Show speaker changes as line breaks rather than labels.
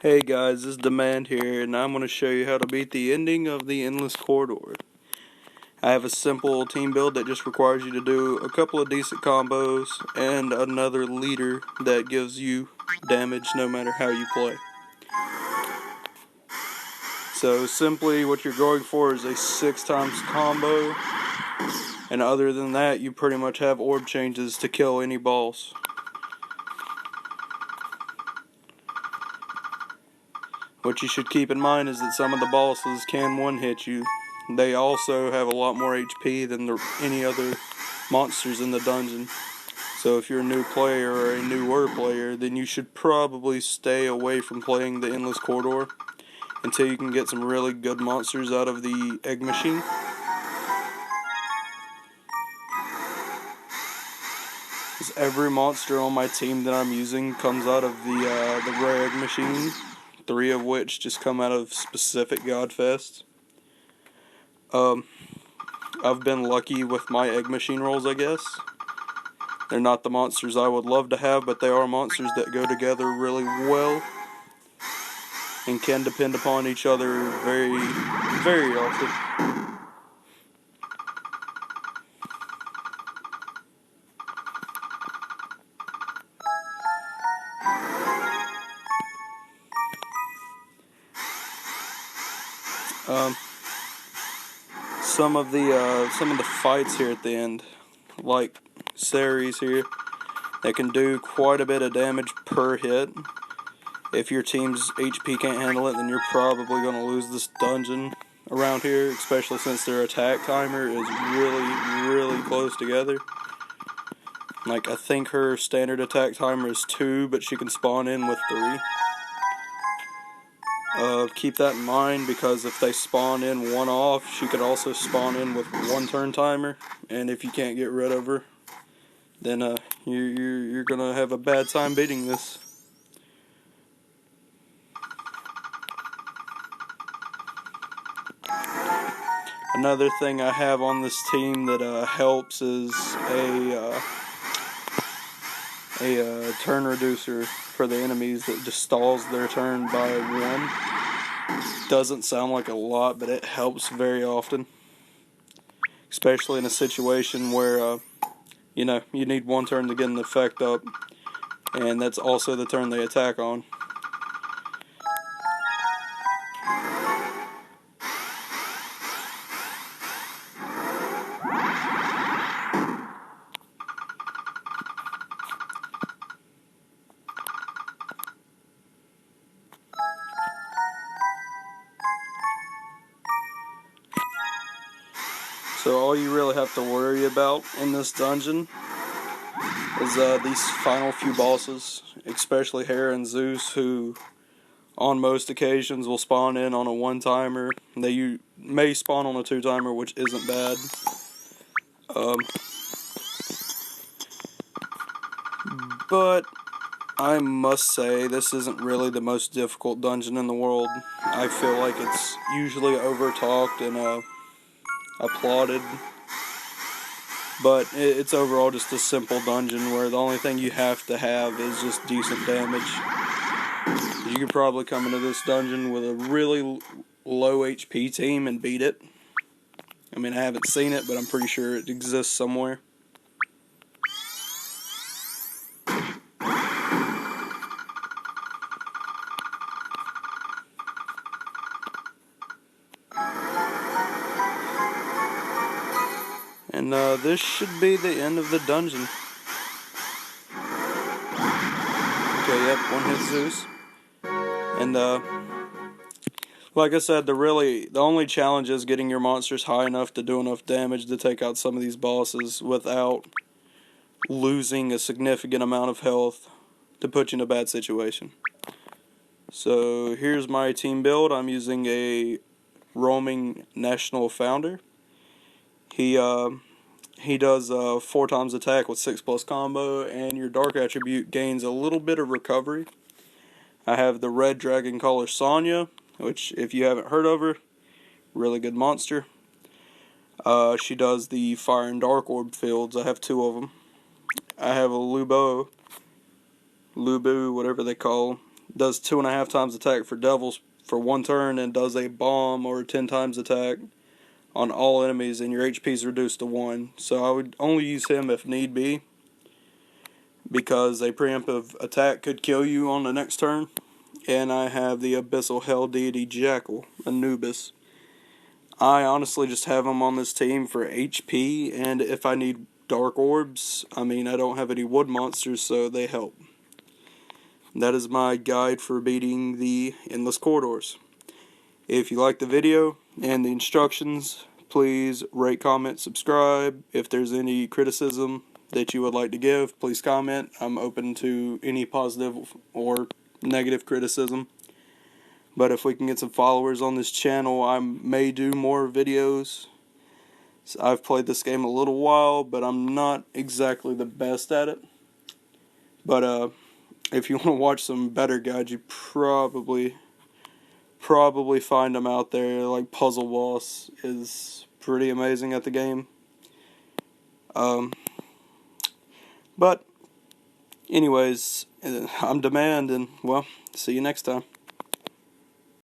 Hey guys, this is Demand here, and I'm going to show you how to beat the ending of the Endless Corridor. I have a simple team build that just requires you to do a couple of decent combos and another leader that gives you damage no matter how you play. So simply what you're going for is a 6 times combo, and other than that you pretty much have orb changes to kill any boss. What you should keep in mind is that some of the bosses can one-hit you. They also have a lot more HP than any other monsters in the dungeon. So if you're a new player or a newer player, then you should probably stay away from playing the Endless Corridor until you can get some really good monsters out of the egg machine. Because every monster on my team that I'm using comes out of the rare egg machine, 3 of which just come out of specific Godfests. I've been lucky with my egg machine rolls, I guess. They're not the monsters I would love to have, but they are monsters that go together really well and can depend upon each other very, very often. Some of the fights here at the end, like Ceres here, that can do quite a bit of damage per hit. If your team's HP can't handle it, then you're probably going to lose this dungeon around here, especially since their attack timer is really, really close together. Like, I think her standard attack timer is 2, but she can spawn in with 3. Keep that in mind, because if they spawn in one off, she could also spawn in with 1 turn timer, and if you can't get rid of her, then you're gonna have a bad time beating this. Another thing I have on this team that helps is a turn reducer for the enemies that just stalls their turn by 1. Doesn't sound like a lot, but it helps very often, especially in a situation where you need 1 turn to get an effect up, and that's also the turn they attack on. So all you really have to worry about in this dungeon is these final few bosses, especially Hera and Zeus, who on most occasions will spawn in on a 1-timer. They may spawn on a 2-timer, which isn't bad. But I must say, this isn't really the most difficult dungeon in the world. I feel like it's usually overtalked and applauded, but it's overall just a simple dungeon where the only thing you have to have is just decent damage. You could probably come into this dungeon with a really low HP team and beat it. I mean, I haven't seen it, but I'm pretty sure it exists somewhere. And this should be the end of the dungeon. Okay, yep, 1 hit Zeus. And like I said, the only challenge is getting your monsters high enough to do enough damage to take out some of these bosses without losing a significant amount of health to put you in a bad situation. So here's my team build. I'm using a roaming national founder. He does 4 times attack with 6+ combo, and your dark attribute gains a little bit of recovery. I have the red dragon caller Sonya, which, if you haven't heard of her, really good monster. She does the fire and dark orb fields. I have 2 of them. I have a Lubu, whatever they call. does 2.5 times attack for devils for 1 turn, and does a bomb or 10 times attack on all enemies, and your HP is reduced to 1. So I would only use him if need be, because a preemptive attack could kill you on the next turn. And I have the Abyssal Hell Deity Jackal, Anubis. I honestly just have him on this team for HP, and if I need Dark Orbs, I don't have any wood monsters, so they help. That is my guide for beating the Endless Corridors. If you like the video and the instructions, please rate, comment, subscribe. If there's any criticism that you would like to give, please comment. I'm open to any positive or negative criticism. But if we can get some followers on this channel, I may do more videos. So I've played this game a little while, but I'm not exactly the best at it. But if you want to watch some better guides, you probably find them out there. Like Puzzle Boss is pretty amazing at the game. But anyways, I'm Demand, and well, see you next time.